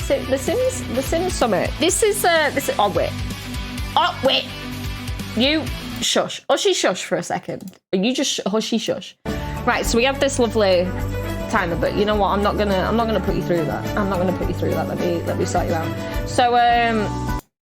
The Sims Summit. This is. Oh wait. You shush. Hushy shush for a second. You just hushy shush. Right. So we have this lovely timer, but you know what? I'm not gonna put you through that. Let me sort you out. So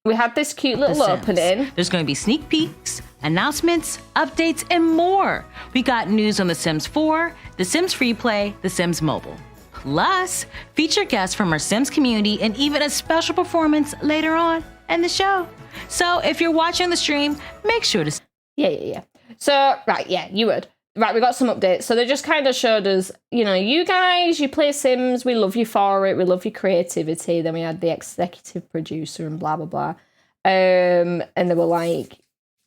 we had this cute little opening. There's going to be sneak peeks, announcements, updates, and more. We got news on The Sims 4, The Sims Free Play, The Sims Mobile. Plus, featured guests from our Sims community and even a special performance later on in the show. So if you're watching the stream, make sure to... Yeah. So, right, yeah, you would. Right, we got some updates. So they just kind of showed us, you know, you guys, you play Sims, we love you for it, we love your creativity. Then we had the executive producer and blah, blah, blah. And they were like,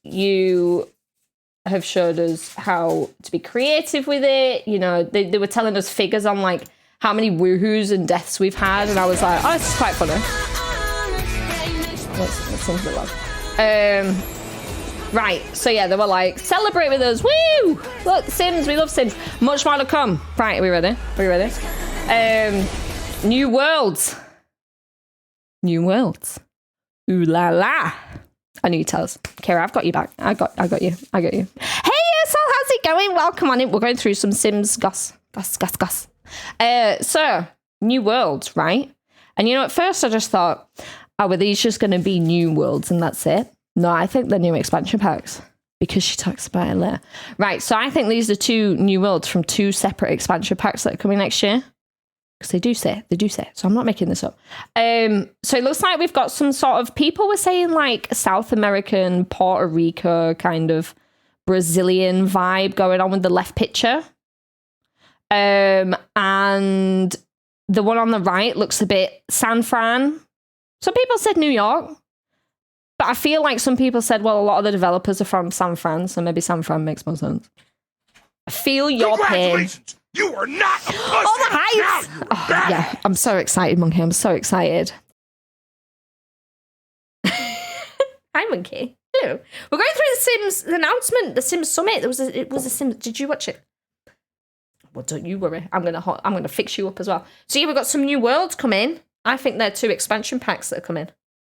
you have showed us how to be creative with it. You know, they were telling us figures on, like, how many woohoos and deaths we've had. And I was like, oh, this is quite funny. That seems a bit loud. Right, so yeah, they were like, celebrate with us, woo! Look, Sims, we love Sims. Much more to come. Right, are we ready? New worlds. Ooh la la. I knew you'd tell us. Kara, I've got you back. I got you. Hey, Ursel, how's it going? Welcome on in. We're going through some Sims Gus. So, new worlds, right? And you know, at first I just thought, oh, were these just going to be new worlds and that's it? No, I think they're new expansion packs because she talks about it later. Right, so I think these are 2 new worlds from 2 separate expansion packs that are coming next year. Because they do say. So I'm not making this up. So it looks like we've got some sort of, people were saying like South American, Puerto Rico, kind of Brazilian vibe going on with the left picture. And the one on the right looks a bit San Fran. Some people said New York. But I feel like some people said, well, a lot of the developers are from San Fran, so maybe San Fran makes more sense. I feel your pain. You are not a pussy! Oh, the heights! Yeah, I'm so excited, Monkey. I'm so excited. Hi, Monkey. Hello. We're going through the Sims announcement, the Sims Summit. It was a Sims. Did you watch it? Well, don't you worry. I'm gonna fix you up as well. So yeah, we've got some new worlds coming. I think they're 2 expansion packs that are coming.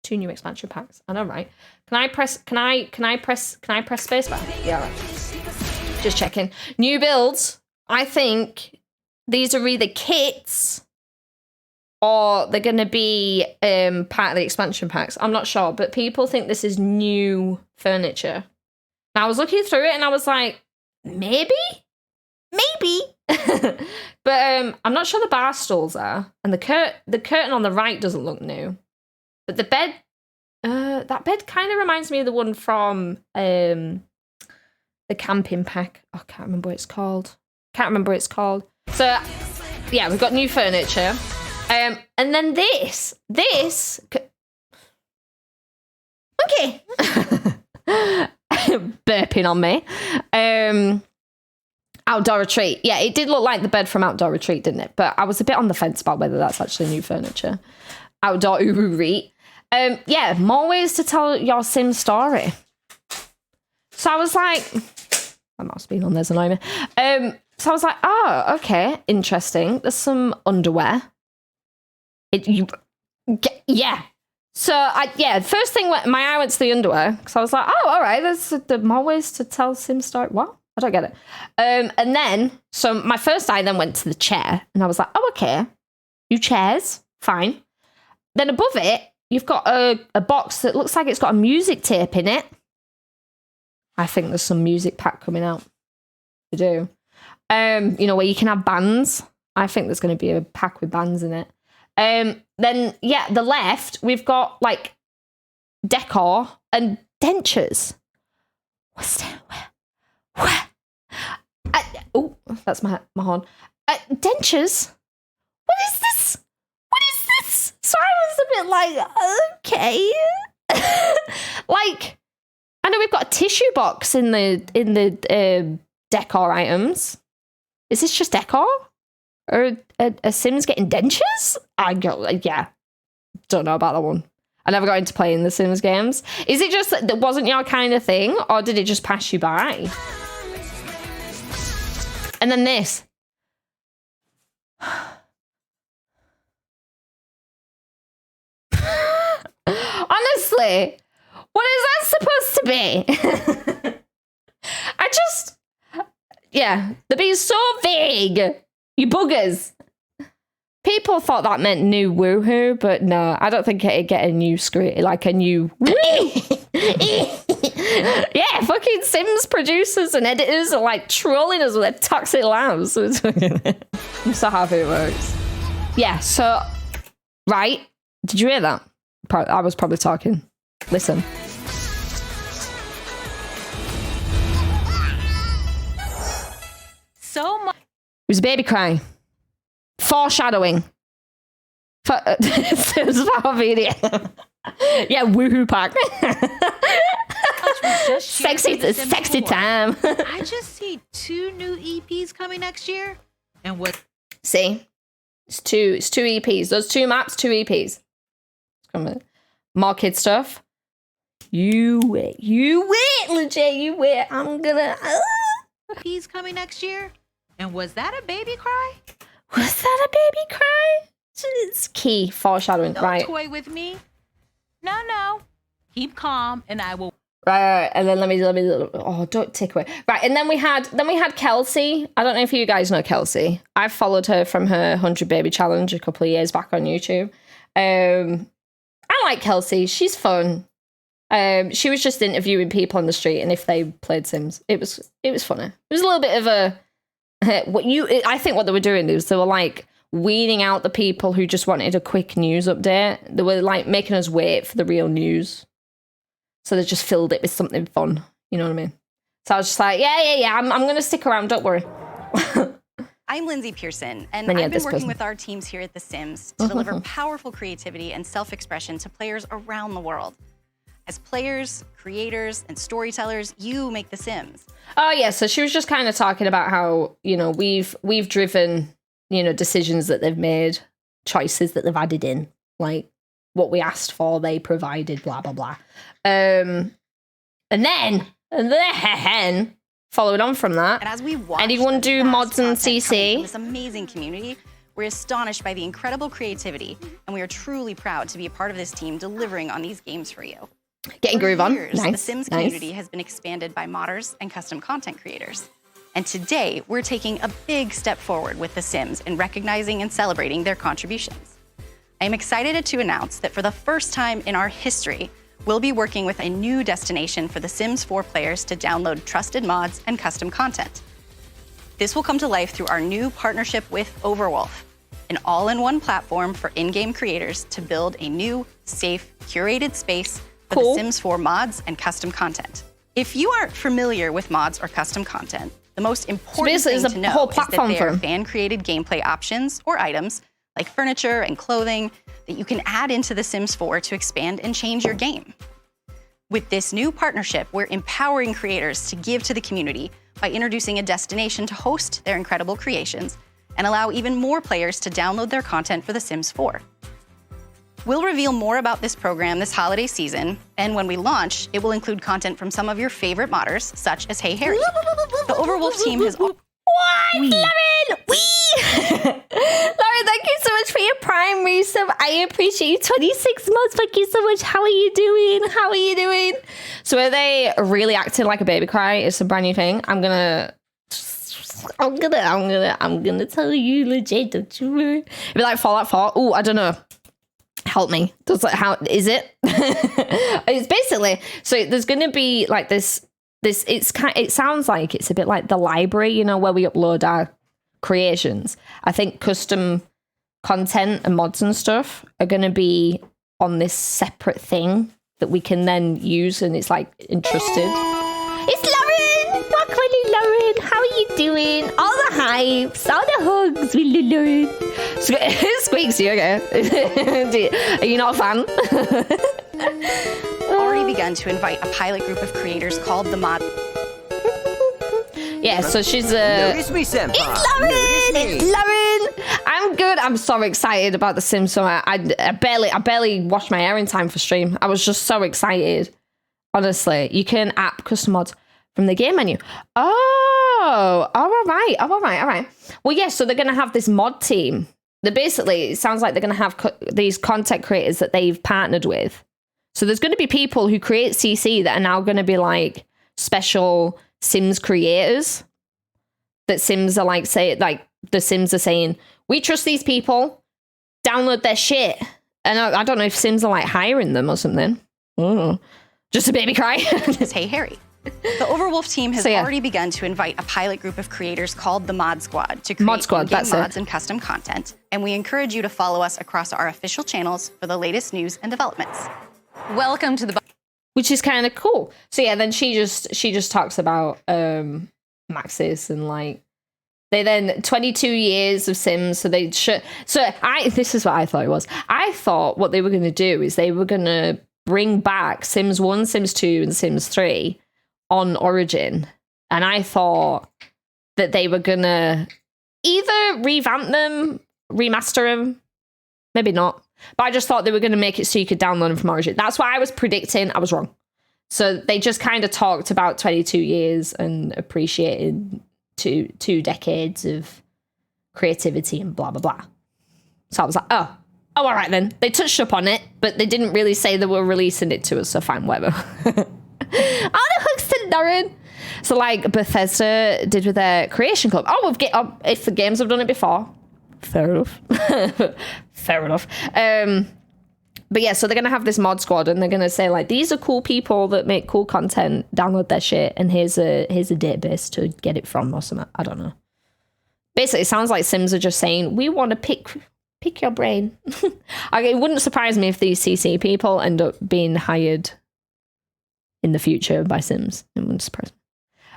2 new expansion packs. I know, right? Can I press spacebar? Yeah, right. Just checking. New builds. I think these are either kits or they're going to be part of the expansion packs. I'm not sure, but people think this is new furniture. And I was looking through it and I was like, maybe. But I'm not sure the bar stools are. And the curtain on the right doesn't look new. But the bed, that bed kind of reminds me of the one from the camping pack. Oh, I can't remember what it's called. So, yeah, we've got new furniture. And then this. Okay. Burping on me. Outdoor Retreat. Yeah, it did look like the bed from Outdoor Retreat, didn't it? But I was a bit on the fence about whether that's actually new furniture. Outdoor Uru-Reet. Yeah, more ways to tell your Sim story. So I was like, I must have been on there's annoying me. So I was like, oh, okay, interesting. There's some underwear. Yeah. So first thing my eye went to the underwear because I was like, oh, all right, there's more ways to tell Sim story. What? I don't get it. And then, so my first eye then went to the chair and I was like, oh, okay, new chairs, fine. Then above it, you've got a box that looks like it's got a music tape in it. I think there's some music pack coming out. I do. You know, where you can have bands. I think there's going to be a pack with bands in it. Then, yeah, the left, we've got, like, decor and dentures. What's that? Where? Oh, that's my horn. Dentures? What is this? So I was a bit like, okay. Like, I know we've got a tissue box in the decor items. Is this just decor? Or a Sims getting dentures? Yeah. Don't know about that one. I never got into playing the Sims games. Is it just that wasn't your kind of thing? Or did it just pass you by? And then this. Seriously, what is that supposed to be? They're being so vague. You buggers. People thought that meant new woohoo, but no, I don't think it'd get a new screen, like a new. Yeah, fucking Sims producers and editors are like trolling us with their toxic laughs. I'm so happy it works. Yeah, so, right. Did you hear that? I was probably talking. Listen. So much. It was a baby crying. Foreshadowing. Sims for video. Yeah, woohoo pack. Sexy time. I just see 2 new EPs coming next year. And what? See? It's two EPs. Those 2 maps, 2 EPs. More kid stuff. You wait, legit, you wait. I'm gonna... EPs coming next year. And was that a baby cry? Was that a baby cry? It's key foreshadowing, Don't right? toy with me. No. Keep calm, and I will. Right. And then let me. Oh, don't take away. Right, and then we had Kelsey. I don't know if you guys know Kelsey. I followed her from her 100 Baby Challenge a couple of years back on YouTube. I like Kelsey. She's fun. She was just interviewing people on the street, and if they played Sims, it was funny. It was a little bit of a I think what they were doing is they were like weeding out the people who just wanted a quick news update. They were like making us wait for the real news. So they just filled it with something fun. You know what I mean? So I was just like, yeah. I'm going to stick around. Don't worry. I'm Lindsay Pearson, and Then you I've had been this working person. with our teams here at The Sims to deliver powerful creativity and self-expression to players around the world. As players, creators, and storytellers, you make The Sims. Oh, yeah. So she was just kind of talking about how, we've driven, decisions that they've made, choices that they've added in, like what we asked for, they provided, blah, blah, blah. And then following on from that, And as we watch anyone the do vast mods and content coming CC? from this amazing community, we're astonished by the incredible creativity, and we are truly proud to be a part of this team delivering on these games for you. Getting groove on. years, Nice. The Sims nice. community has been expanded by modders and custom content creators. And today, we're taking a big step forward with The Sims in recognizing and celebrating their contributions. I am excited to announce that for the first time in our history, we'll be working with a new destination for The Sims 4 players to download trusted mods and custom content. This will come to life through our new partnership with Overwolf, an all-in-one platform for in-game creators to build a new, safe, curated space for Cool. The Sims 4 mods and custom content. If you aren't familiar with mods or custom content, the most important basically thing it's a to know whole is that platform they for are 'em. fan-created gameplay options or items like furniture and clothing that you can add into The Sims 4 to expand and change your game. With this new partnership, we're empowering creators to give to the community by introducing a destination to host their incredible creations and allow even more players to download their content for The Sims 4. We'll reveal more about this program this holiday season, and when we launch, it will include content from some of your favorite modders, such as Hey Harry. The Overwolf team has... What? Lauren! Lauren, thank you so much for your Prime resub. I appreciate you. 26 months. Thank you so much. How are you doing? So are they really acting like a baby cry? It's a brand new thing. I'm gonna tell you legit. Don't you worry. It'd be like Fallout 4. Oh, I don't know. Help me. How is it? It's basically, so there's gonna be like this. It sounds like it's a bit like the library, where we upload our creations. I think custom content and mods and stuff are going to be on this separate thing that we can then use, and it's like entrusted. It's Lauren! Welcome, Lauren! How are you doing? All the hypes, all the hugs, we love Lauren. Squeaks, you okay? Are you not a fan? already begun to invite a pilot group of creators called the Mod. Yeah, so she's a... Notice me, senpai. It's Lauren! I'm good. I'm so excited about The Sims. So I barely washed my hair in time for stream. I was just so excited. Honestly, you can app custom mods from the game menu. Oh, all right. Well, yeah, so they're going to have this mod team. They're basically, it sounds like they're going to have these content creators that they've partnered with. So there's going to be people who create CC that are now going to be like special Sims creators. That Sims are like, the Sims are saying, we trust these people, download their shit. And I don't know if Sims are like hiring them or something. Just a baby cry. Hey Harry. The Overwolf team has already begun to invite a pilot group of creators called the Mod Squad to create in-game mods and custom content. And we encourage you to follow us across our official channels for the latest news and developments. Welcome to the... Which is kind of cool. So yeah, then she just talks about Maxis and like, they then 22 years of Sims. So they should, this is what I thought it was. I thought what they were going to do is they were going to bring back Sims 1, Sims 2, and Sims 3 on Origin. And I thought that they were going to either revamp them, remaster them, maybe not. But I just thought they were going to make it so you could download them from Origin. That's what I was predicting. I was wrong. So they just kind of talked about 22 years and appreciated two decades of creativity and blah, blah, blah. So I was like, oh, all right then. They touched up on it, but they didn't really say they were releasing it to us, so fine, whatever. Oh, the hooks to Darren. So like Bethesda did with their Creation Club. If the games have done it before, fair enough. Fair enough. But yeah, so they're going to have this mod squad and they're going to say like, these are cool people that make cool content, download their shit, and here's a database to get it from or something. I don't know. Basically, it sounds like Sims are just saying, we want to pick your brain. It wouldn't surprise me if these CC people end up being hired in the future by Sims. It wouldn't surprise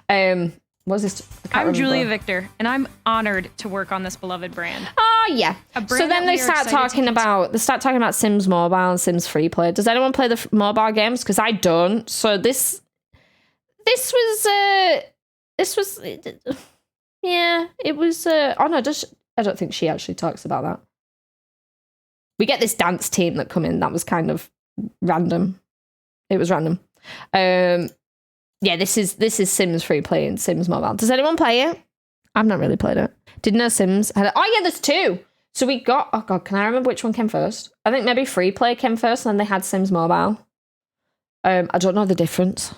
me. What's this? I'm Julia Victor, and I'm honored to work on this beloved brand. Oh yeah. So then they start talking about Sims Mobile and Sims Free Play. Does anyone play the mobile games? Because I don't. So this was yeah. It was. Oh no, I don't think she actually talks about that. We get this dance team that come in. That was kind of random. It was random. Yeah, this is Sims Free Play and Sims Mobile. Does anyone play it? I've not really played it. Didn't know Sims had it. Oh yeah, there's two. So we got, oh god, can I remember which one came first? I think maybe Free Play came first and then they had Sims Mobile. I don't know the difference.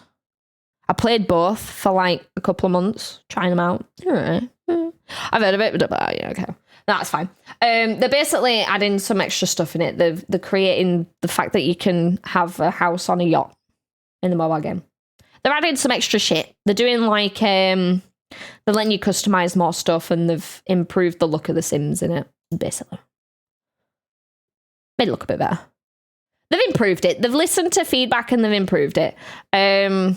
I played both for like a couple of months, trying them out. I've heard of it, but yeah, okay. That's fine. They're basically adding some extra stuff in it. They're creating the fact that you can have a house on a yacht in the mobile game. They're adding some extra shit. They're doing like, they're letting you customize more stuff and they've improved the look of the Sims in it, basically. Made it look a bit better. They've improved it. They've listened to feedback and they've improved it. And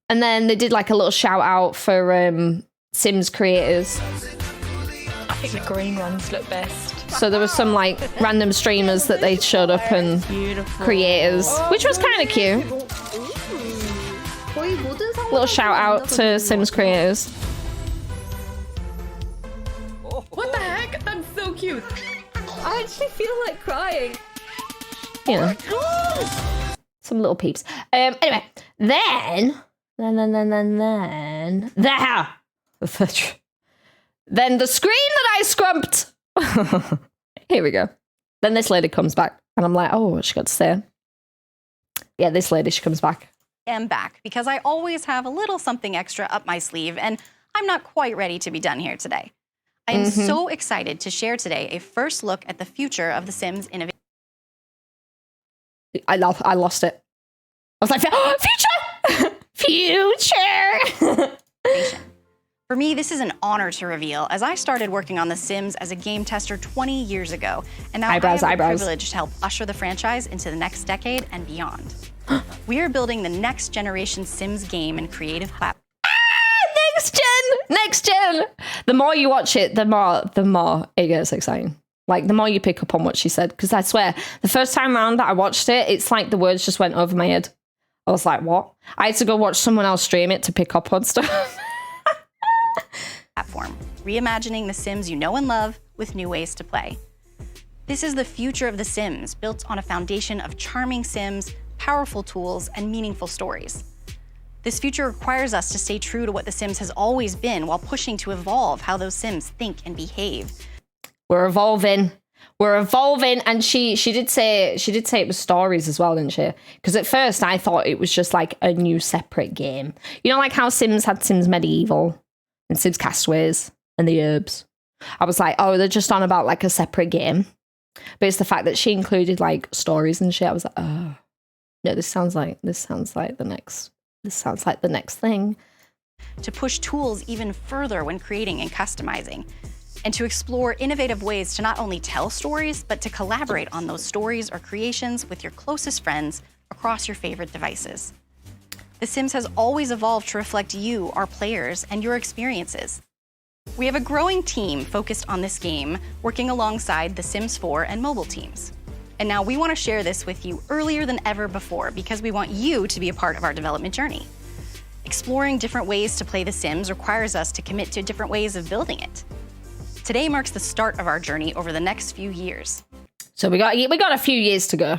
then they did like a little shout out for Sims creators. I think the green ones look best. So there was some like random streamers that they showed up and creators, which was kind of cute. Little shout out to Sims creators. What the heck? That's so cute. I actually feel like crying. You know, some little peeps. Anyway, then the screen that I scrumped. Here we go. Then this lady comes back and I'm like, oh, what's she got to say? Yeah, this lady, she comes back. I'm back because I always have a little something extra up my sleeve and I'm not quite ready to be done here today. I am so excited to share today a first look at the future of the Sims innovation. I lost it. I was like, oh, future! For me, this is an honor to reveal, as I started working on The Sims as a game tester 20 years ago, and now I have the privilege to help usher the franchise into the next decade and beyond. We are building the next generation Sims game and creative platform. Next gen! The more you watch it, the more it gets exciting. Like, the more you pick up on what she said, because I swear, the first time around that I watched it, it's like the words just went over my head. I was like, what? I had to go watch someone else stream it to pick up on stuff. Platform, reimagining the Sims you know and love with new ways to play. This is the future of The Sims, built on a foundation of charming Sims, powerful tools, and meaningful stories. This future requires us to stay true to what The Sims has always been while pushing to evolve how those Sims think and behave. We're evolving. We're evolving, and she did say it was stories as well, didn't she? Because at first I thought it was just like a new separate game. You know, like how Sims had Sims Medieval and Sims Castaways and the Herbs. I was like, oh, they're just on about like a separate game. But it's the fact that she included like stories and shit. I was like, oh no, this sounds like the next thing. To push tools even further when creating and customizing, and to explore innovative ways to not only tell stories, but to collaborate on those stories or creations with your closest friends across your favorite devices. The Sims has always evolved to reflect you, our players, and your experiences. We have a growing team focused on this game, working alongside the Sims 4 and mobile teams. And now we want to share this with you earlier than ever before because we want you to be a part of our development journey. Exploring different ways to play The Sims requires us to commit to different ways of building it. Today marks the start of our journey over the next few years. So we got a few years to go.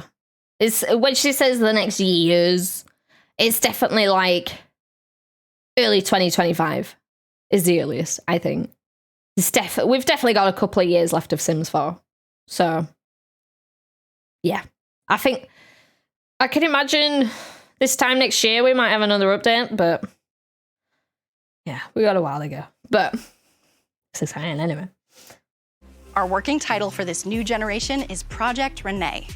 It's when she says the next years, it's definitely like early 2025 is the earliest, I think. We've definitely got a couple of years left of Sims 4. So yeah, I think I can imagine this time next year we might have another update, but yeah, we got a while to go. But it's exciting anyway. Our working title for this new generation is Project Rene.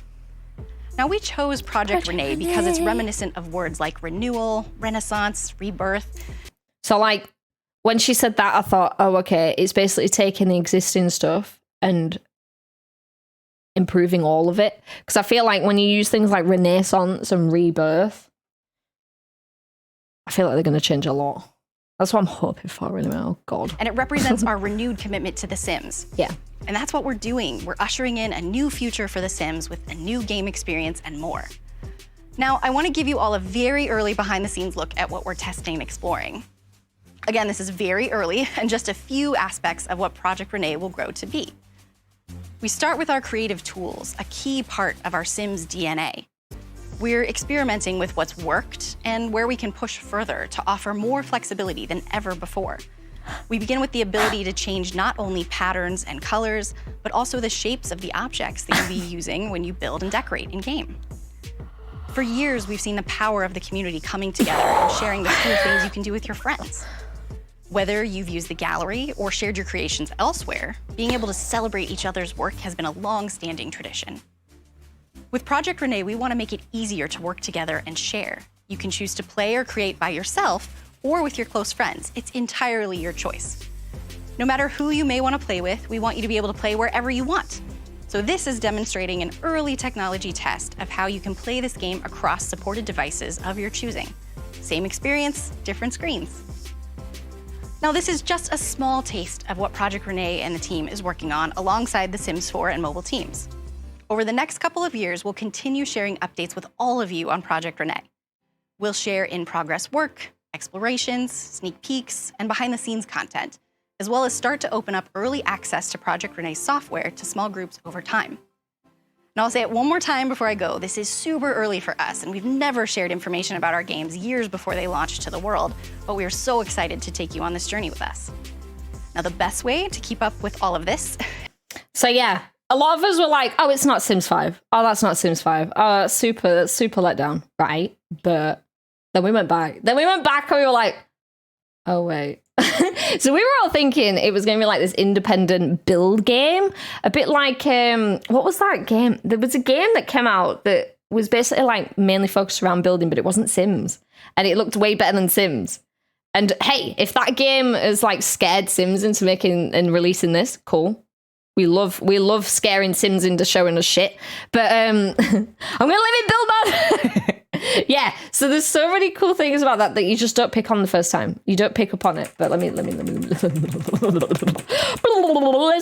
Now, we chose Project Rene because it's reminiscent of words like renewal, renaissance, rebirth. So, like, when she said that, I thought, oh, okay, it's basically taking the existing stuff and improving all of it. Because I feel like when you use things like renaissance and rebirth, I feel like they're going to change a lot. That's what I'm hoping for, anyway. Oh, God. And it represents our renewed commitment to The Sims. Yeah. And that's what we're doing. We're ushering in a new future for The Sims with a new game experience and more. Now, I want to give you all a very early behind-the-scenes look at what we're testing and exploring. Again, this is very early and just a few aspects of what Project Rene will grow to be. We start with our creative tools, a key part of our Sims DNA. We're experimenting with what's worked and where we can push further to offer more flexibility than ever before. We begin with the ability to change not only patterns and colors, but also the shapes of the objects that you'll be using when you build and decorate in-game. For years, we've seen the power of the community coming together and sharing the cool things you can do with your friends. Whether you've used the gallery or shared your creations elsewhere, being able to celebrate each other's work has been a long-standing tradition. With Project Rene, we want to make it easier to work together and share. You can choose to play or create by yourself or with your close friends. It's entirely your choice. No matter who you may want to play with, we want you to be able to play wherever you want. So this is demonstrating an early technology test of how you can play this game across supported devices of your choosing. Same experience, different screens. Now, this is just a small taste of what Project Rene and the team is working on alongside the Sims 4 and mobile teams. Over the next couple of years, we'll continue sharing updates with all of you on Project Rene. We'll share in-progress work, explorations, sneak peeks, and behind-the-scenes content, as well as start to open up early access to Project Rene's software to small groups over time. And I'll say it one more time before I go, this is super early for us, and we've never shared information about our games years before they launch to the world, but we are so excited to take you on this journey with us. Now, the best way to keep up with all of this... So yeah, a lot of us were like, oh, it's not Sims 5. Oh, that's not Sims 5. Oh, that's super let down, right? But then we went back. And we were like, oh, wait. So we were all thinking it was going to be like this independent build game. A bit like, what was that game? There was a game that came out that was basically like mainly focused around building, but it wasn't Sims. And it looked way better than Sims. And hey, if that game is like scared Sims into making and releasing this, cool. We love scaring Sims into showing us shit. But I'm gonna live in build mode. Yeah, so there's so many cool things about that you just don't pick on the first time. You don't pick up on it. But let me let's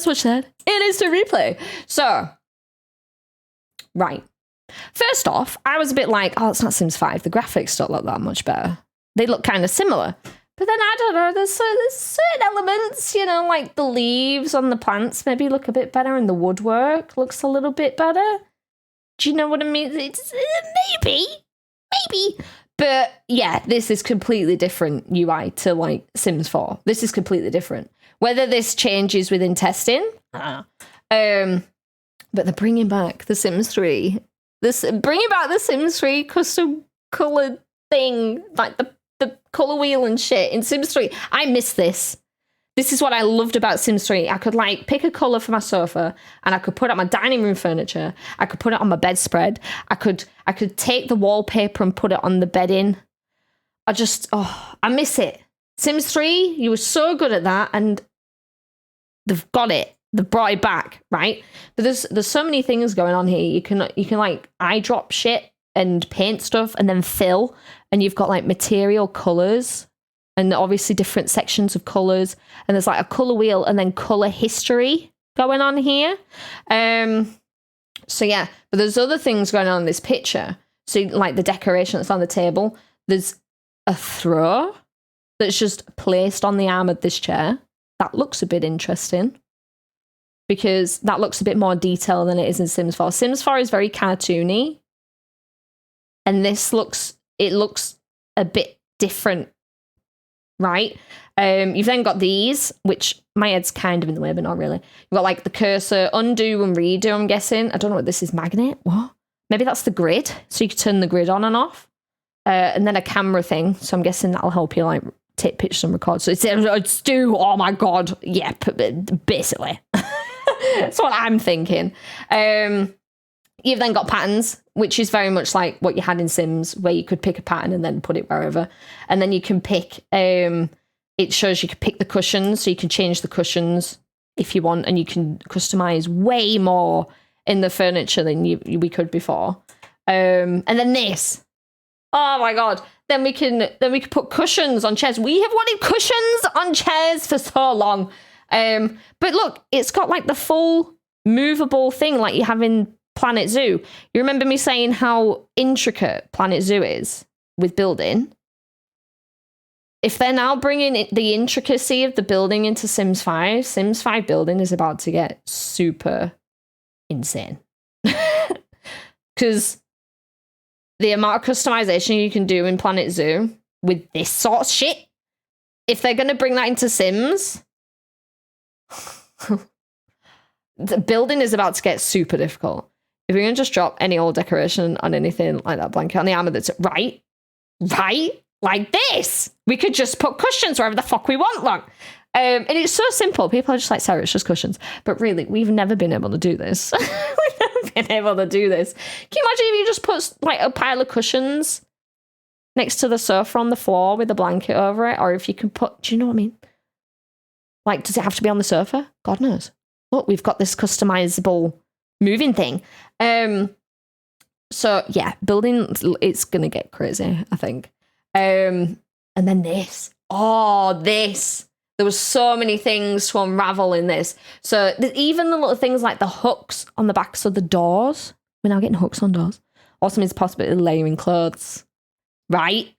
switch that. It is to replay. So, right. First off, I was a bit like, oh, it's not Sims 5. The graphics don't look that much better. They look kind of similar. But then, I don't know, there's certain elements, you know, like the leaves on the plants maybe look a bit better and the woodwork looks a little bit better. Do you know what I mean? It's maybe. But yeah, this is completely different UI to like Sims 4. This is completely different. Whether this changes within testing, But they're bringing back The Sims 3. Bringing back The Sims 3 custom colored thing, like the color wheel and shit in Sims 3. I miss this. This is what I loved about Sims 3. I could like pick a color for my sofa and I could put it on my dining room furniture. I could put it on my bedspread. I could take the wallpaper and put it on the bedding. I miss it. Sims 3, you were so good at that, and they've got it. They've brought it back, right? But there's so many things going on here. You can like eyedrop shit and paint stuff and then fill, and you've got like material colors and obviously different sections of colors, and there's like a color wheel and then color history going on here. So yeah, but there's other things going on in this picture. So like the decoration that's on the table, there's a throw that's just placed on the arm of this chair. That looks a bit interesting because that looks a bit more detailed than it is in Sims 4. Sims 4 is very cartoony, and this looks a bit different, right? You've then got these, which my head's kind of in the way, but not really. You've got like the cursor, undo and redo, I'm guessing. I don't know what this is, magnet? What? Maybe that's the grid, so you can turn the grid on and off. And then a camera thing, so I'm guessing that'll help you like take pictures and record. So it's do, oh my God, yeah, basically. That's what I'm thinking. You've then got patterns, which is very much like what you had in Sims, where you could pick a pattern and then put it wherever. And then you can pick, it shows you can pick the cushions, so you can change the cushions if you want, and you can customize way more in the furniture than we could before. And then this. Oh my God. Then we can put cushions on chairs. We have wanted cushions on chairs for so long. But look, it's got like the full movable thing like you have in Planet Zoo. You remember me saying how intricate Planet Zoo is with building? If they're now bringing the intricacy of the building into Sims 5, Sims 5 building is about to get super insane. Because the amount of customization you can do in Planet Zoo with this sort of shit, if they're going to bring that into Sims, the building is about to get super difficult. If you're going to just drop any old decoration on anything like that blanket on the armor that's right, like this, we could just put cushions wherever the fuck we want, look. And it's so simple. People are just like, Sarah, it's just cushions. But really, we've never been able to do this. We've never been able to do this. Can you imagine if you just put like a pile of cushions next to the sofa on the floor with a blanket over it? Or if you can put, do you know what I mean? Like, does it have to be on the sofa? God knows. Look, we've got this customizable moving thing. So yeah, building, it's going to get crazy, I think. And then this. Oh, this. There was so many things to unravel in this. So even the little things like the hooks on the backs of the doors. We're now getting hooks on doors. Also means the possibility of layering clothes. Right?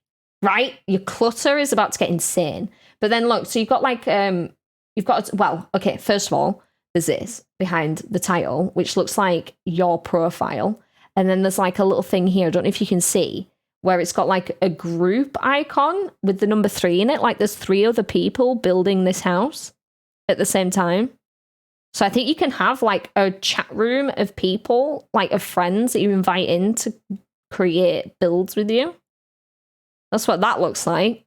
Your clutter is about to get insane. But then look, so you've got like, okay, first of all, there's this behind the title, which looks like your profile. And then there's like a little thing here, I don't know if you can see, where it's got like a group icon with the number 3 in it. Like there's 3 other people building this house at the same time. So I think you can have like a chat room of people, like of friends that you invite in to create builds with you. That's what that looks like.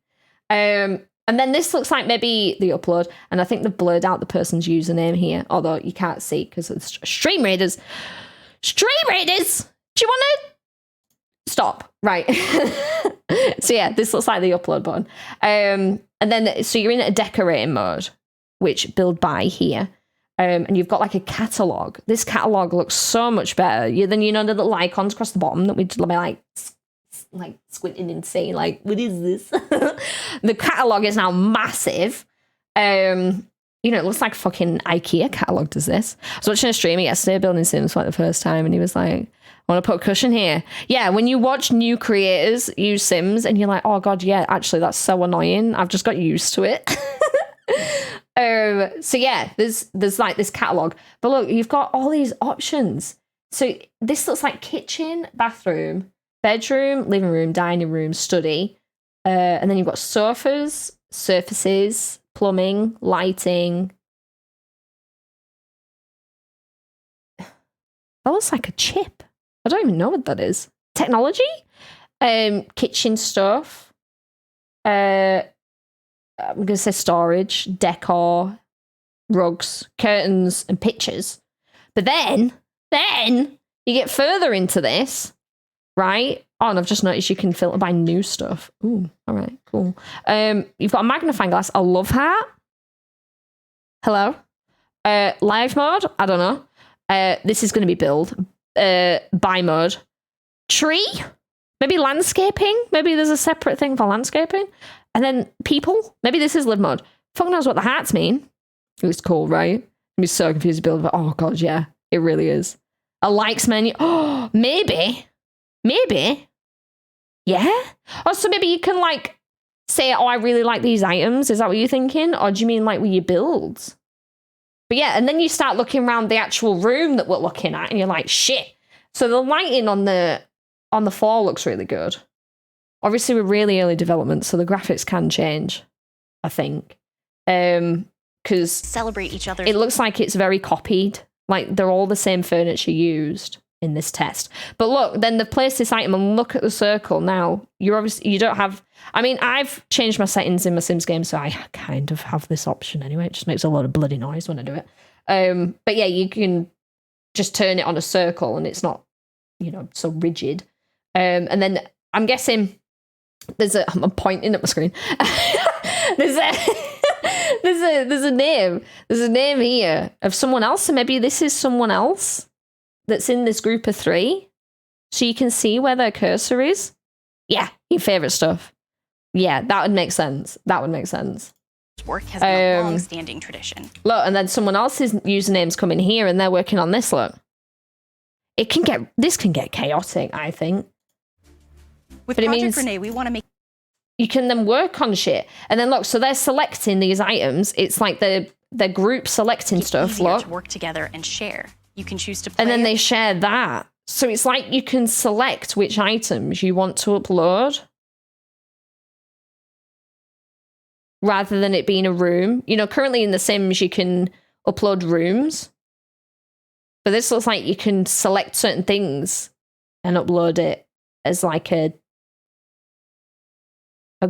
And then this looks like maybe the upload. And I think they've blurred out the person's username here, although you can't see because it's Stream Raiders. Stream Raiders! Do you want to stop? Right. So yeah, this looks like the upload button. And then, so you're in a decorating mode, which build by here. And you've got like a catalog. This catalog looks so much better than, you know, the little icons across the bottom that we did like squinting and saying like, what is this? The catalog is now massive. You know, it looks like fucking IKEA catalog does this. I was watching a streamer yesterday building Sims for like the first time, and he was like, I want to put a cushion here. Yeah, when you watch new creators use Sims and you're like, oh God, yeah, actually that's so annoying. I've just got used to it. So yeah, there's like this catalog. But look, you've got all these options. So this looks like kitchen, bathroom, bedroom, living room, dining room, study. And then you've got sofas, surfaces, plumbing, lighting. That looks like a chip. I don't even know what that is. Technology? Kitchen stuff. I'm going to say storage, decor, rugs, curtains, and pictures. But then you get further into this, right? Oh, and I've just noticed you can filter by new stuff. Ooh, all right, cool. You've got a magnifying glass, a love heart. Hello? Live mode? I don't know. This is going to be build. Buy mode. Tree? Maybe landscaping? Maybe there's a separate thing for landscaping. And then people? Maybe this is live mode. Fuck knows what the hearts mean. It's cool, right? I'm so confused to build, but oh god, yeah, it really is. A likes menu. Oh, maybe. Yeah? Oh, so maybe you can like say, oh, I really like these items. Is that what you're thinking? Or do you mean like with your builds? But yeah, and then you start looking around the actual room that we're looking at and you're like, shit. So the lighting on the floor looks really good. Obviously, we're really early development, so the graphics can change, I think. Because Celebrate each other. it looks like it's very copied. Like they're all the same furniture used in this test. But look, then they've placed this item and look at the circle now. You don't have. I mean, I've changed my settings in my Sims game, so I kind of have this option anyway. It just makes a lot of bloody noise when I do it. But yeah, you can just turn it on a circle and it's not, so rigid. And then I'm guessing I'm pointing at my screen. there's a name. There's a name here of someone else. So maybe this is someone else that's in this group of 3. So you can see where their cursor is. Yeah, your favorite stuff. Yeah, that would make sense. Work has been a long-standing tradition. Look, and then someone else's username's coming here and they're working on this, look. This can get chaotic, I think. With But it Project means- Rene, we want to make You can then work on shit. And then look, so they're selecting these items. It's like the group selecting it stuff, easier look. to work together and share. You can choose to play And then they share that. So it's like you can select which items you want to upload. Rather than it being a room. Currently in The Sims, you can upload rooms. But this looks like you can select certain things and upload it as like a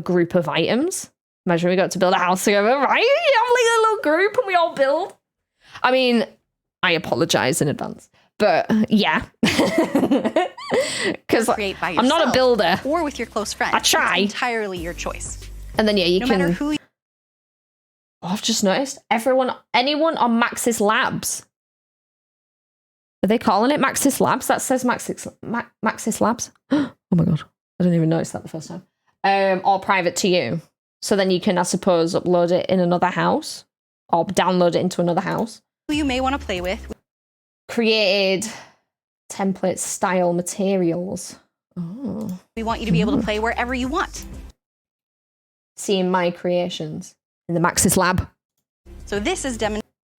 group of items. Imagine we got to build a house together, right? You have like a little group and we all build. I mean, I apologize in advance. But yeah. Because create by I'm not a yourself builder. or with your close friends. I try. It's entirely your choice. And then yeah, you No can. matter who Oh, I've just noticed anyone on Maxis Labs. Are they calling it Maxis Labs? That says Maxis Labs. Oh my god, I didn't even notice that the first time. Or private to you. So then you can, I suppose, upload it in another house or download it into another house. who you may want to play with. Created template style materials. Oh. We want you to be able to play wherever you want. Seeing my creations in the Maxis Lab. So this is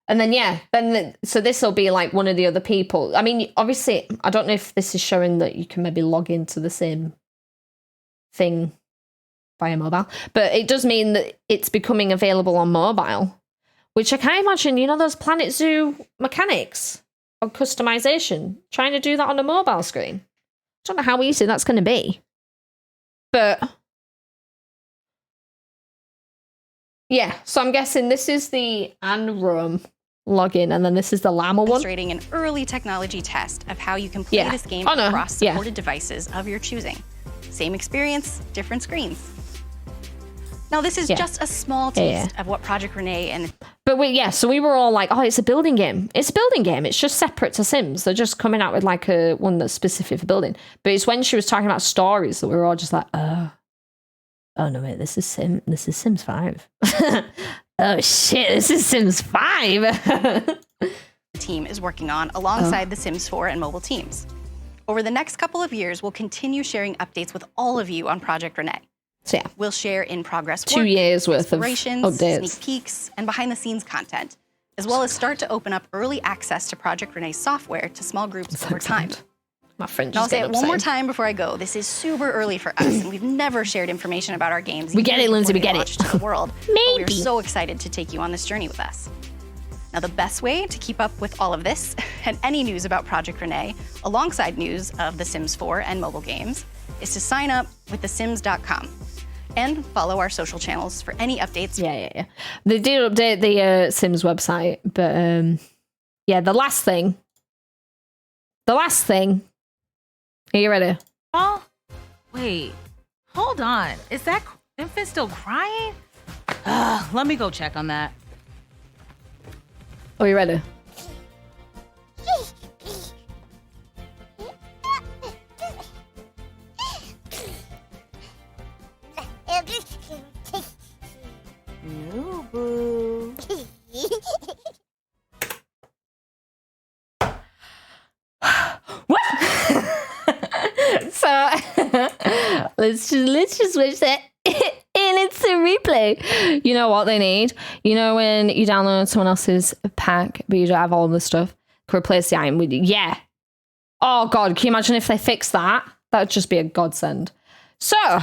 And then, yeah, so this will be like one of the other people. I mean, obviously, I don't know if this is showing that you can maybe log into the same thing via mobile, but it does mean that it's becoming available on mobile, which I can't imagine, those Planet Zoo mechanics on customization, trying to do that on a mobile screen. I don't know how easy that's going to be. But yeah, so I'm guessing this is the Anrum login, and then this is the Llama one. demonstrating an early technology test of how you can play this game across supported devices of your choosing. Same experience, different screens. Now, this is just a small taste of what Project Rene and... But so we were all like, oh, it's a building game. It's a building game. It's just separate to Sims. They're just coming out with like one that's specific for building. But it's when she was talking about stories that we were all just like, oh no, wait, this is Sims 5. Oh shit, this is Sims 5. team is working on alongside the Sims 4 and mobile teams. Over the next couple of years, we'll continue sharing updates with all of you on Project Rene. So yeah, We'll share in-progress 2 years worth of explorations, updates. sneak peeks, and behind-the-scenes content, as well as start to open up early access to Project Rene software to small groups over time. My friend And I'll just say got it one more upset. time before I go. This is super early for us, and we've never shared information about our games. We get it, Lindsay, we get it. To the world. But Maybe. we're so excited to take you on this journey with us. Now, the best way to keep up with all of this and any news about Project Rene, alongside news of The Sims 4 and mobile games, is to sign up with thesims.com and follow our social channels for any updates. Yeah. They did update the Sims website, but yeah, the last thing. Are you ready? Oh, wait. Hold on. Is that infant still crying? Let me go check on that. Are you ready? No, boo. So let's just wish that in instant replay. You know what they need? You know when you download someone else's pack, but you don't have all the stuff, can replace the item with yeah. Oh god, can you imagine if they fix that? That would just be a godsend. So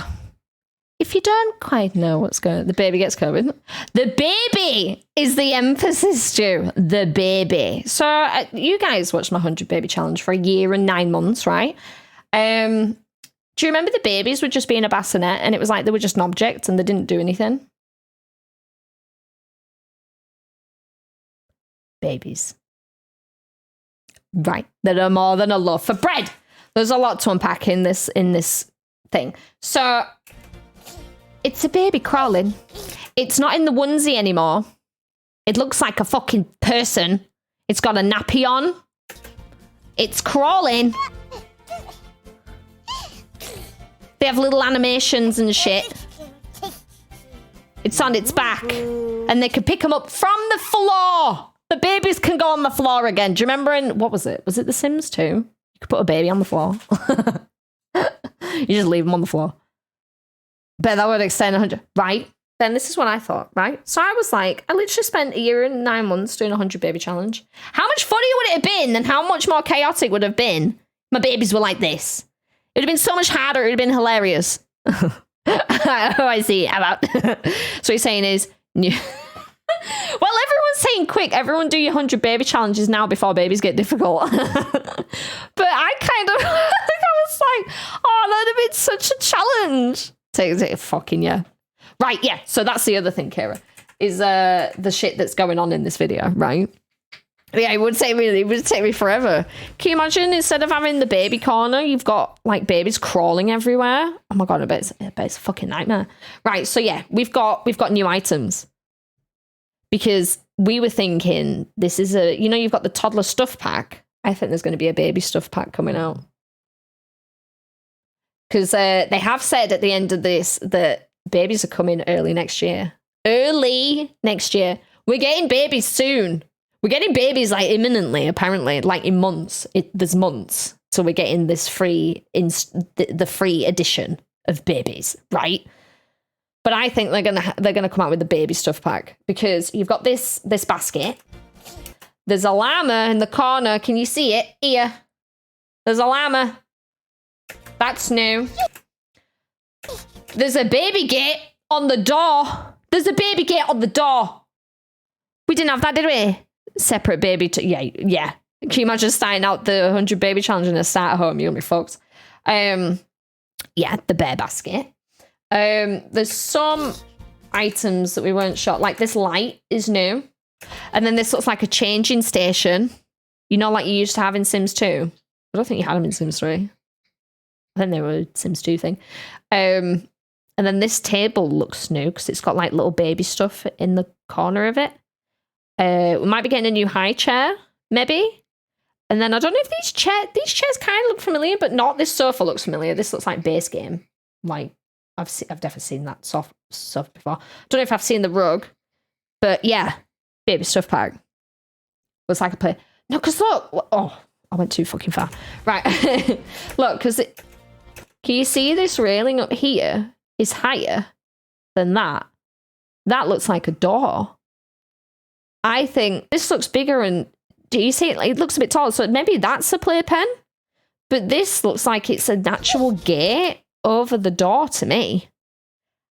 if you don't quite know what's going on, the baby gets COVID. The baby is the emphasis, Stu. The baby. So you guys watched my 100 baby challenge for a year and 9 months, right? Do you remember the babies were just being a bassinet and it was like they were just an object and they didn't do anything? Babies. Right. That are more than a love for bread. There's a lot to unpack in this thing. So it's a baby crawling. It's not in the onesie anymore. It looks like a fucking person. It's got a nappy on. It's crawling. They have little animations and shit. It's on its back. And they can pick them up from the floor. The babies can go on the floor again. Do you remember what was it? Was it The Sims 2? You could put a baby on the floor. You just leave them on the floor. Bet that would extend 100. Right. Then this is what I thought, right? So I was like, I literally spent a year and 9 months doing a 100 baby challenge. How much funnier would it have been and how much more chaotic would it have been? My babies were like this. It would have been so much harder. It would have been hilarious. Oh, I see. About. So he's saying is, well, everyone's saying quick. Everyone do your 100 baby challenges now before babies get difficult. But I kind of, I was like, oh, that'd have been such a challenge. Take it fucking yeah. Right, yeah. So that's the other thing, Kira, is the shit that's going on in this video, right? Yeah, it would take me forever. Can you imagine instead of having the baby corner, you've got like babies crawling everywhere? Oh my god, I bet it's a fucking nightmare. Right, so yeah, we've got new items. Because we were thinking this is you've got the toddler stuff pack. I think there's going to be a baby stuff pack coming out. Because they have said at the end of this that babies are coming early next year. Early next year. We're getting babies soon. We're getting babies like imminently, apparently, like in months. There's months. So we're getting this free, the free edition of babies, right? But I think they're gonna come out with the baby stuff pack because you've got this basket. There's a llama in the corner. Can you see it? Here. There's a llama. That's new. There's a baby gate on the door. There's a baby gate on the door. We didn't have that, did we? Separate baby. Yeah. Can you imagine starting out the 100 baby challenge in a starter home? You'll be fucked. Yeah, the bear basket. There's some items that we weren't sure. Like this light is new. And then this looks like a changing station. You know, like you used to have in Sims 2. I don't think you had them in Sims 3. I think they were a Sims 2 thing. And then this table looks new because it's got like little baby stuff in the corner of it. We might be getting a new high chair, maybe. And then I don't know if these chairs kind of look familiar, but not. This sofa looks familiar. This looks like base game. Like I've definitely seen that soft before. Don't know if I've seen the rug, but yeah, baby stuff pack. Looks like a play. No, because look. Oh, I went too fucking far. Right. Look, because can you see this railing up here is higher than that? That looks like a door. I think this looks bigger and do you see it? It looks a bit taller, so maybe that's a playpen. But this looks like it's an actual gate over the door to me.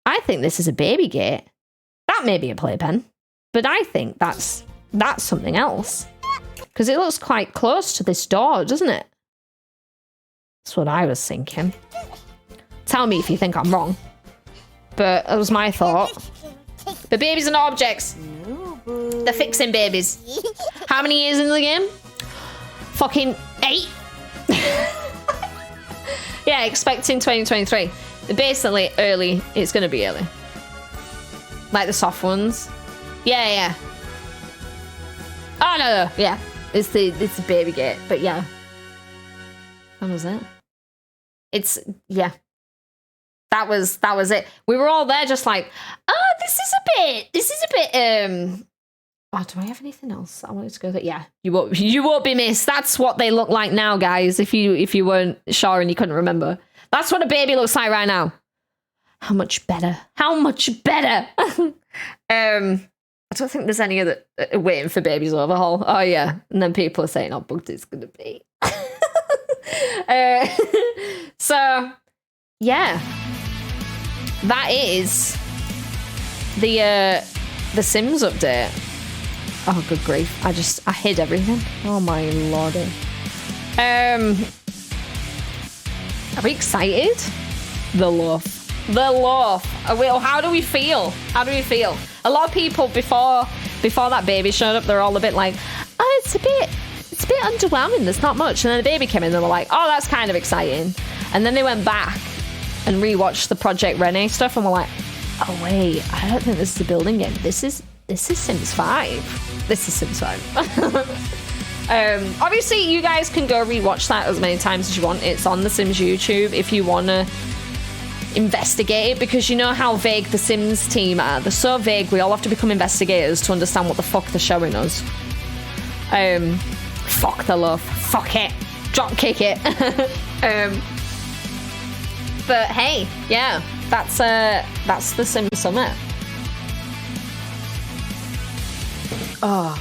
I think this is a baby gate. That may be a playpen, but I think that's that's something else. Because it looks quite close to this door, doesn't it? That's what I was thinking. Tell me if you think I'm wrong. But that was my thought. But babies are not objects. They're fixing babies. How many years into the game? Fucking 8. Yeah, expecting 2023. Basically, early. It's going to be early. Like the soft ones. Yeah. Oh, no. Yeah. It's the baby gate. But yeah. When was it? Yeah. That was it. We were all there just like, oh, this is a bit, oh, do I have anything else I wanted to go through? Yeah, you won't be missed. That's what they look like now, guys, if you weren't sure and you couldn't remember. That's what a baby looks like right now. How much better? How much better? I don't think there's any other waiting for babies overhaul. Oh, yeah. And then people are saying how bugged it's going to be. So, yeah. That is the Sims update. Oh, good grief. I hid everything. Oh, my lordy. Are we excited? The love. How do we feel? A lot of people before that baby showed up, they're all a bit like, oh, it's a bit underwhelming. There's not much. And then the baby came in and they were like, oh, that's kind of exciting. And then they went back and rewatched the Project Rene stuff and were like, oh wait, I don't think this is a building game. This is Sims 5. This is Sims 5. Obviously, you guys can go rewatch that as many times as you want. It's on the Sims YouTube if you want to investigate it, because you know how vague the Sims team are. They're so vague, we all have to become investigators to understand what the fuck they're showing us. Fuck the love. Fuck it. Drop kick it. But hey, yeah, that's the Sims Summit. Oh,